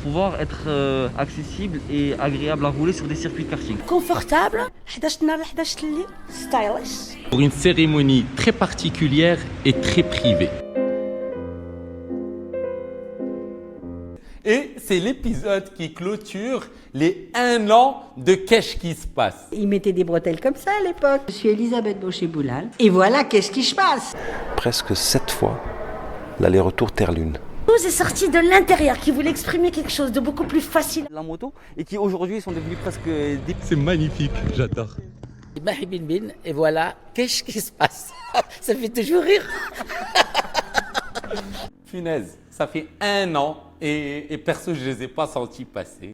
pouvoir être accessible et agréable à rouler sur des circuits de karting. Confortable, 11 نهار ل 11 الليل, stylish. Pour une cérémonie très particulière et très privée. Et c'est l'épisode qui clôture les 1 an de Qu'est-ce qui se passe. Ils mettaient des bretelles comme ça à l'époque. Je suis Elisabeth Baucher-Boulal. Et voilà qu'est-ce qui se passe. Presque 7 fois l'aller-retour Terre-Lune. Chose est sortie de l'intérieur qui voulait exprimer quelque chose de beaucoup plus facile. La moto et qui aujourd'hui sont devenus presque des... C'est magnifique, j'adore. Mahi Bin Bin, et voilà, qu'est-ce qui se passe? Ça fait toujours rire. Punaise, ça fait 1 an et perso, je ne les ai pas sentis passer.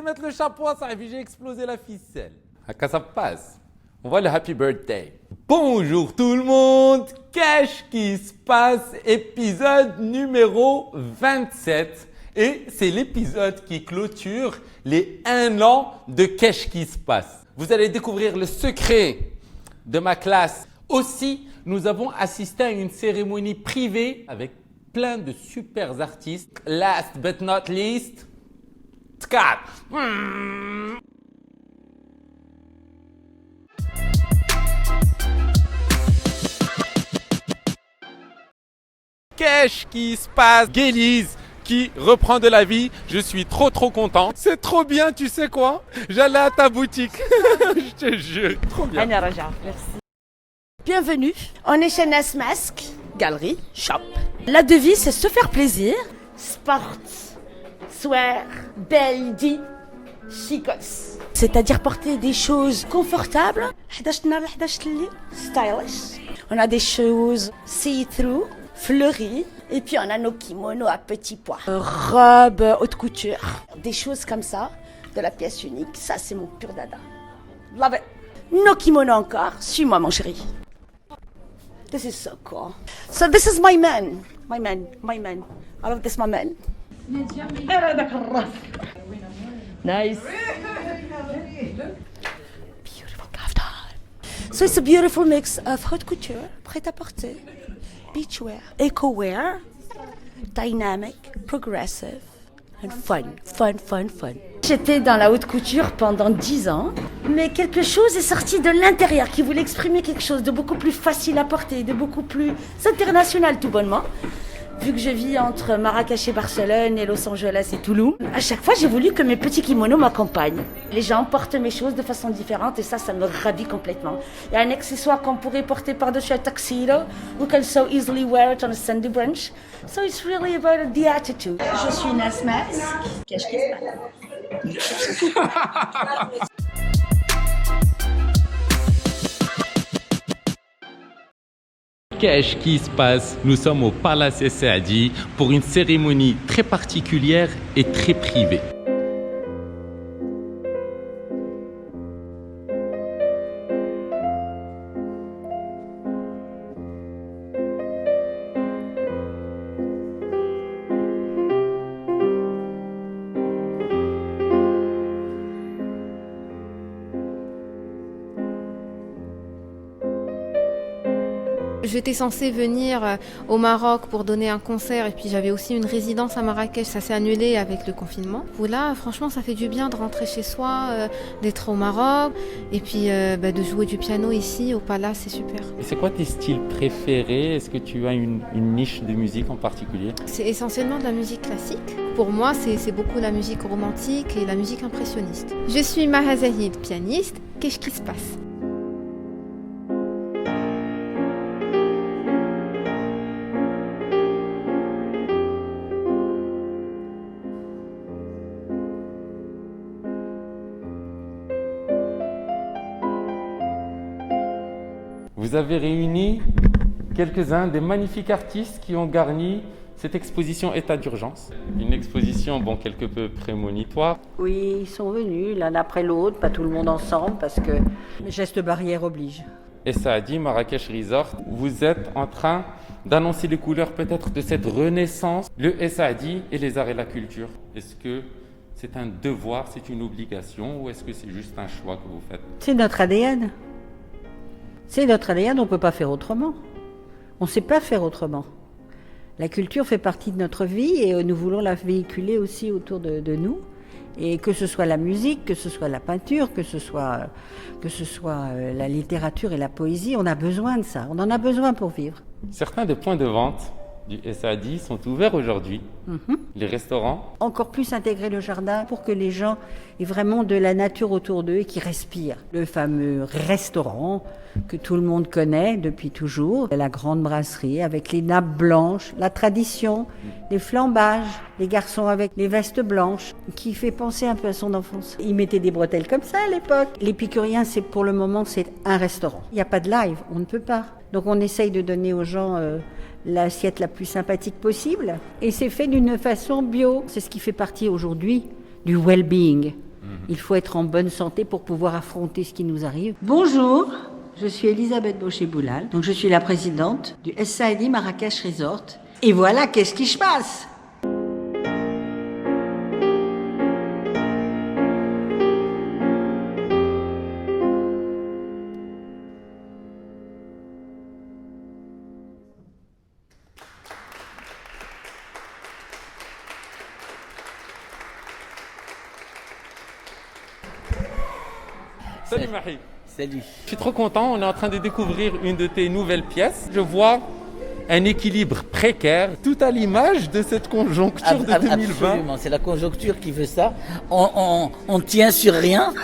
Mettre le chapeau à ça et puis j'ai explosé la ficelle. À quoi ça passe? On voit le happy birthday. Bonjour tout le monde, qu'est-ce qui se passe? Épisode numéro 27. Et c'est l'épisode qui clôture les 1 an de Qu'est-ce qui se passe. Vous allez découvrir le secret de ma classe. Aussi, nous avons assisté à une cérémonie privée avec plein de super artistes. Last but not least, Scott. Qu'est-ce qui se passe? Guélise qui reprend de la vie. Je suis trop content. C'est trop bien, tu sais quoi? J'allais à ta boutique. Je te jure, trop bien. Anna Raja, merci. Bienvenue, on est chez Nasmask, galerie, shop. La devise, c'est se faire plaisir. Sport, swear, belle vie, chicos. C'est-à-dire porter des choses confortables. 11 نهار ل 11 الليل, stylish. On a des choses see-through, fleuries. Et puis on a nos kimonos à petits pois. Robes haute couture. Des choses comme ça, de la pièce unique. Ça, c'est mon pur dada. Love it. Nos kimonos encore. Suis-moi, mon chéri. This is so cool. So this is my man. My man. I love this, my man. Nice. Beautiful kaftan. So it's a beautiful mix of haute couture, prêt-à-porter, beachwear, eco-wear, dynamic, progressive, and fun. J'étais dans la haute couture pendant 10 ans, mais quelque chose est sorti de l'intérieur qui voulait exprimer quelque chose de beaucoup plus facile à porter, de beaucoup plus international tout bonnement. Vu que je vis entre Marrakech et Barcelone et Los Angeles et Toulouse, à chaque fois j'ai voulu que mes petits kimonos m'accompagnent. Les gens portent mes choses de façon différente et ça me ravit complètement. Il y a un accessoire qu'on pourrait porter par-dessus un tuxedo. We can so easily wear it on a Sunday brunch. So it's really about the attitude. Je suis Nasmask. Qu'est-ce qui se passe? Qu'est-ce qui se passe? Nous sommes au Palace Saadi pour une cérémonie très particulière et très privée. J'étais censée venir au Maroc pour donner un concert et puis j'avais aussi une résidence à Marrakech, ça s'est annulé avec le confinement. Là, franchement, ça fait du bien de rentrer chez soi, d'être au Maroc et puis de jouer du piano ici au Palace, c'est super. Et c'est quoi tes styles préférés? Est-ce que tu as une niche de musique en particulier? C'est essentiellement de la musique classique. Pour moi, c'est beaucoup la musique romantique et la musique impressionniste. Je suis Maha Zahid, pianiste. Qu'est-ce qui se passe? Vous avez réuni quelques-uns des magnifiques artistes qui ont garni cette exposition état d'urgence. Une exposition, bon, quelque peu prémonitoire. Oui, ils sont venus l'un après l'autre, pas tout le monde ensemble, parce que le geste barrière oblige. Et Saadi, Marrakech Resort, vous êtes en train d'annoncer les couleurs peut-être de cette renaissance, le Saadi et les arts et la culture. Est-ce que c'est un devoir, c'est une obligation ou est-ce que c'est juste un choix que vous faites? C'est notre ADN. C'est notre ADN, on ne peut pas faire autrement. On ne sait pas faire autrement. La culture fait partie de notre vie et nous voulons la véhiculer aussi autour de nous. Et que ce soit la musique, que ce soit la peinture, que ce soit la littérature et la poésie, on a besoin de ça. On en a besoin pour vivre. Certains des points de vente du Saadi sont ouverts aujourd'hui. Les restaurants. Encore plus intégrer le jardin pour que les gens aient vraiment de la nature autour d'eux et qu'ils respirent. Le fameux restaurant que tout le monde connaît depuis toujours, la grande brasserie avec les nappes blanches, la tradition, les flambages, les garçons avec les vestes blanches, qui fait penser un peu à son enfance. Ils mettaient des bretelles comme ça à l'époque. L'épicurien, pour le moment, c'est un restaurant. Il n'y a pas de live, on ne peut pas. Donc on essaye de donner aux gens l'assiette la plus sympathique possible. Et c'est fait d'une façon bio. C'est ce qui fait partie aujourd'hui du well-being. Il faut être en bonne santé pour pouvoir affronter ce qui nous arrive. Bonjour, je suis Elisabeth Baucher-Boulal. Donc je suis la présidente du Saadi Marrakech Resort. Et voilà, qu'est-ce qui se passe ? Salut Marie. Salut. Je suis trop content, on est en train de découvrir une de tes nouvelles pièces. Je vois un équilibre précaire, tout à l'image de cette conjoncture de 2020. Absolument, c'est la conjoncture qui veut ça. On tient sur rien.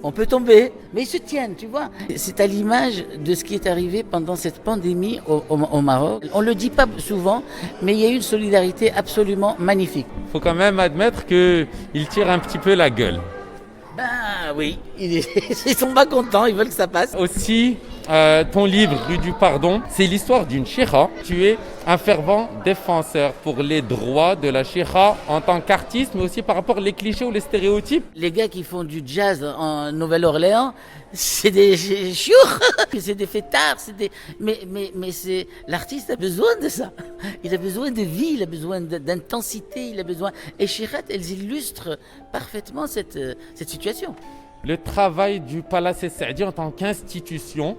On peut tomber, mais ils se tiennent, tu vois. C'est à l'image de ce qui est arrivé pendant cette pandémie au Maroc. On ne le dit pas souvent, mais il y a eu une solidarité absolument magnifique. Il faut quand même admettre qu'ils tirent un petit peu la gueule. Ben oui, ils sont pas contents, ils veulent que ça passe. Aussi, ton livre, Rue du Pardon, c'est l'histoire d'une chira. Tu es un fervent défenseur pour les droits de la chira en tant qu'artiste, mais aussi par rapport aux clichés ou les stéréotypes. Les gars qui font du jazz en Nouvelle-Orléans, c'est des chiours, c'est des fêtards, mais c'est l'artiste a besoin de ça. Il a besoin de vie, il a besoin d'intensité, il a besoin. Et Chirat, elles illustrent parfaitement cette situation. Le travail du Palace Saadi en tant qu'institution,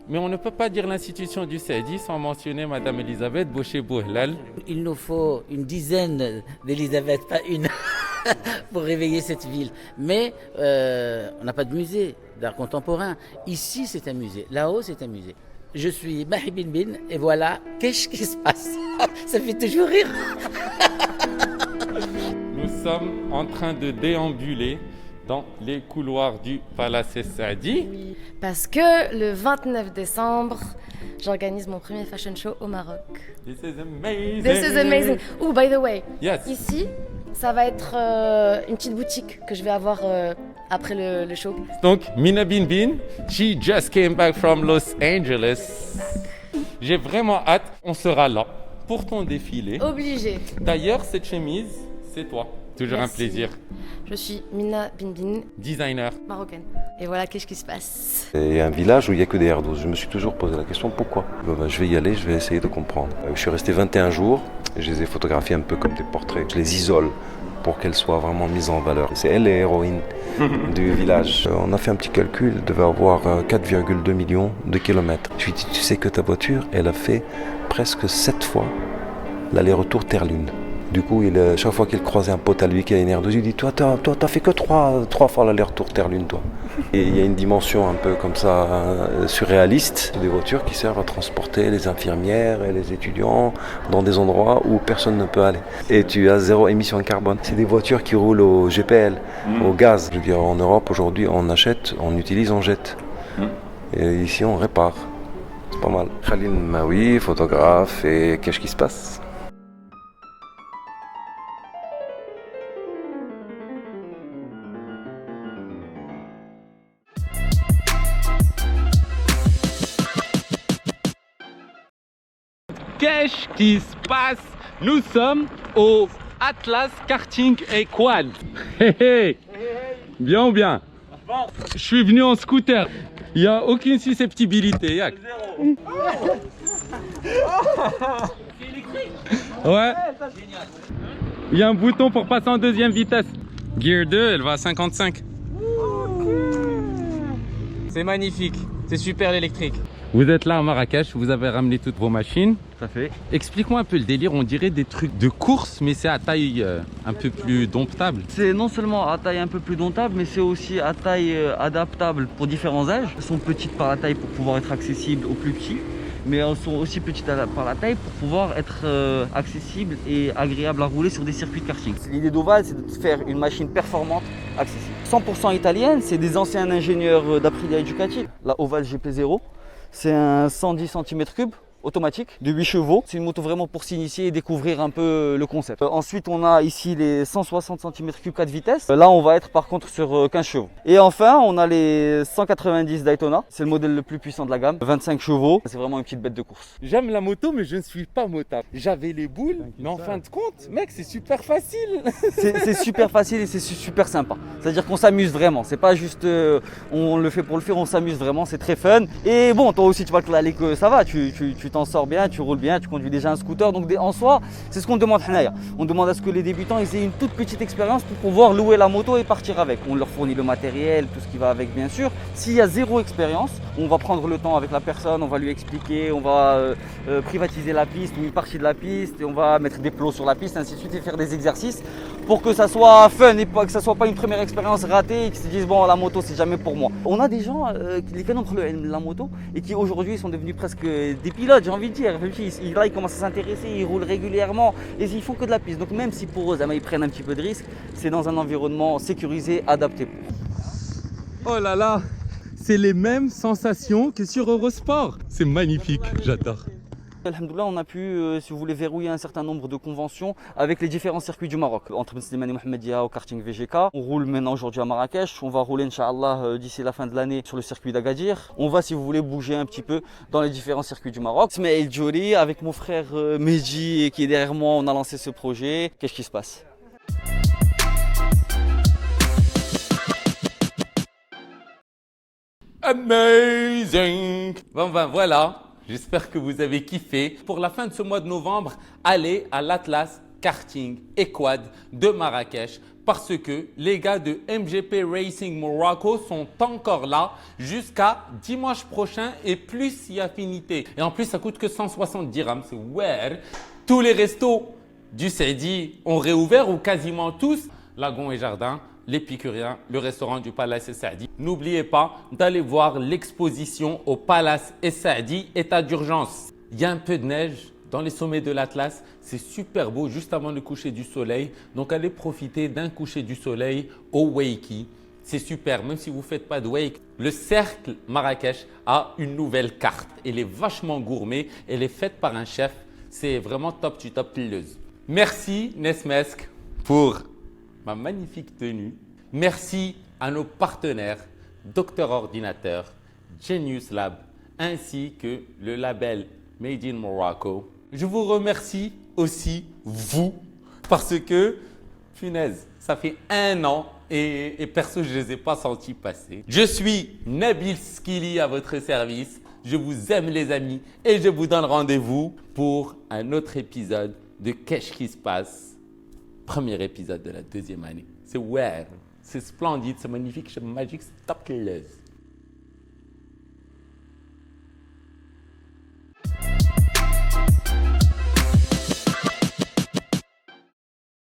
mais on ne peut pas dire l'institution du Saadi sans mentionner Madame Elisabeth Baucher-Boulal. Il nous faut une dizaine d'Elisabeth, pas une, pour réveiller cette ville. Mais on n'a pas de musée d'art contemporain. Ici, c'est un musée. Là-haut, c'est un musée. Je suis Mahi Bin Bin et voilà, qu'est-ce qui se passe? Ça fait toujours rire. Nous sommes en train de déambuler dans les couloirs du Palace Saadi. Parce que le 29 décembre, j'organise mon premier fashion show au Maroc. This is amazing. This is amazing. Oh, by the way, Yes. ici, ça va être une petite boutique que je vais avoir après le show. Donc, Mina Bin Bin, she just came back from Los Angeles. J'ai vraiment hâte, on sera là pour ton défilé. Obligé. D'ailleurs, cette chemise, c'est toi. Toujours Merci. un plaisir. Je suis Mina Bin Bin, Designer. marocaine. Et voilà, qu'est-ce qui se passe? Il y a un village où il n'y a que des R12. Je me suis toujours posé la question pourquoi. Je vais y aller, je vais essayer de comprendre. Je suis resté 21 jours et je les ai photographiés un peu comme des portraits. Je les isole pour qu'elles soient vraiment mises en valeur. C'est elle l'héroïne du village. On a fait un petit calcul, elle devait avoir 4,2 millions de kilomètres. Je lui ai dit, tu sais que ta voiture, elle a fait presque 7 fois l'aller-retour Terre-Lune. Du coup, chaque fois qu'il croisait un pote à lui qui a une R2, il dit toi, t'as fait que 3 fois l'aller-retour Terre-Lune, toi. Et il y a une dimension un peu comme ça surréaliste. C'est des voitures qui servent à transporter les infirmières et les étudiants dans des endroits où personne ne peut aller. Et tu as 0 émission de carbone. C'est des voitures qui roulent au GPL, au gaz. Je veux dire, en Europe, aujourd'hui, on achète, on utilise, on jette. Et ici, on répare. C'est pas mal. Khalil Maoui, photographe, et qu'est-ce qui se passe ? Qu'est-ce qui se passe? Nous sommes au Atlas Karting et Quad. Bien ou bien? Je suis venu en scooter. Il n'y a aucune susceptibilité. Yak. Ouais. Il y a un bouton pour passer en deuxième vitesse. Gear 2, elle va à 55. C'est magnifique. C'est super l'électrique. Vous êtes là à Marrakech, vous avez ramené toutes vos machines. Tout à fait. Explique-moi un peu le délire, on dirait des trucs de course, mais c'est à taille un peu plus domptable. C'est non seulement à taille un peu plus domptable, mais c'est aussi à taille adaptable pour différents âges. Elles sont petites par la taille pour pouvoir être accessibles aux plus petits, mais elles sont aussi petites par la taille pour pouvoir être accessibles et agréables à rouler sur des circuits de karting. L'idée d'Oval, c'est de faire une machine performante, accessible. 100% italienne, c'est des anciens ingénieurs d'Aprilia Educati. La Oval GP0, c'est un 110 cm3 automatique de 8 chevaux. C'est une moto vraiment pour s'initier et découvrir un peu le concept. Ensuite, on a ici les 160 cm3 4 vitesses. Là, on va être par contre sur 15 chevaux. Et enfin, on a les 190 Daytona. C'est le modèle le plus puissant de la gamme. 25 chevaux. C'est vraiment une petite bête de course. J'aime la moto, mais je ne suis pas motard. J'avais les boules, mais en fin de compte, mec, c'est super facile. C'est super facile et c'est super sympa. C'est-à-dire qu'on s'amuse vraiment. C'est pas juste on le fait pour le faire, on s'amuse vraiment. C'est très fun. Et bon, toi aussi, tu vas te l'aller que ça va. Tu t'en sors bien, tu roules bien, tu conduis déjà un scooter. Donc en soi, c'est ce qu'on demande. On demande à ce que les débutants aient une toute petite expérience pour pouvoir louer la moto et partir avec. On leur fournit le matériel, tout ce qui va avec bien sûr. S'il y a zéro expérience, on va prendre le temps avec la personne, on va lui expliquer, on va privatiser la piste ou une partie de la piste, et on va mettre des plots sur la piste, ainsi de suite, et faire des exercices pour que ça soit fun et que ça soit pas une première expérience ratée et qu'ils se disent bon, la moto c'est jamais pour moi. On a des gens qui connaissent la moto et qui aujourd'hui sont devenus presque des pilotes, j'ai envie de dire. Là ils commencent à s'intéresser, ils roulent régulièrement et ils font que de la piste. Donc même si pour eux ils prennent un petit peu de risque, c'est dans un environnement sécurisé, adapté. Oh là là, c'est les mêmes sensations que sur Eurosport. C'est magnifique, j'adore. Alhamdoulilah, on a pu, si vous voulez, verrouiller un certain nombre de conventions avec les différents circuits du Maroc. Entre Ben Slimani Mohamedia au karting VGK. On roule maintenant aujourd'hui à Marrakech. On va rouler, Inch'Allah, d'ici la fin de l'année sur le circuit d'Agadir. On va, si vous voulez, bouger un petit peu dans les différents circuits du Maroc. Ismaël Djouri, avec mon frère Meji qui est derrière moi, on a lancé ce projet. Qu'est-ce qui se passe? Amazing! Bon ben voilà. J'espère que vous avez kiffé. Pour la fin de ce mois de novembre, allez à l'Atlas Karting et Quad de Marrakech parce que les gars de MGP Racing Morocco sont encore là jusqu'à dimanche prochain et plus y affinité. Et en plus, ça coûte que 160 dirhams. C'est ouais. Tous les restos du Saidi ont réouvert ou quasiment tous. Lagon et Jardin, l'Épicurien, le restaurant du Palace Saadi. N'oubliez pas d'aller voir l'exposition au Palace Saadi, état d'urgence. Il y a un peu de neige dans les sommets de l'Atlas. C'est super beau juste avant le coucher du soleil. Donc allez profiter d'un coucher du soleil au Wakey. C'est super, même si vous ne faites pas de wake. Le cercle Marrakech a une nouvelle carte. Elle est vachement gourmet. Elle est faite par un chef. C'est vraiment top du top pileuse. Merci Nesmesk pour ma magnifique tenue. Merci à nos partenaires, Docteur Ordinateur, Genius Lab, ainsi que le label Made in Morocco. Je vous remercie aussi, vous, parce que, punaise, ça fait 1 an et perso, je ne les ai pas sentis passer. Je suis Nabil Skili à votre service. Je vous aime les amis et je vous donne rendez-vous pour un autre épisode de Qu'est-ce qui se passe? Premier épisode de la 2e année. C'est ouais, c'est splendide, c'est magnifique, c'est magique, c'est top class.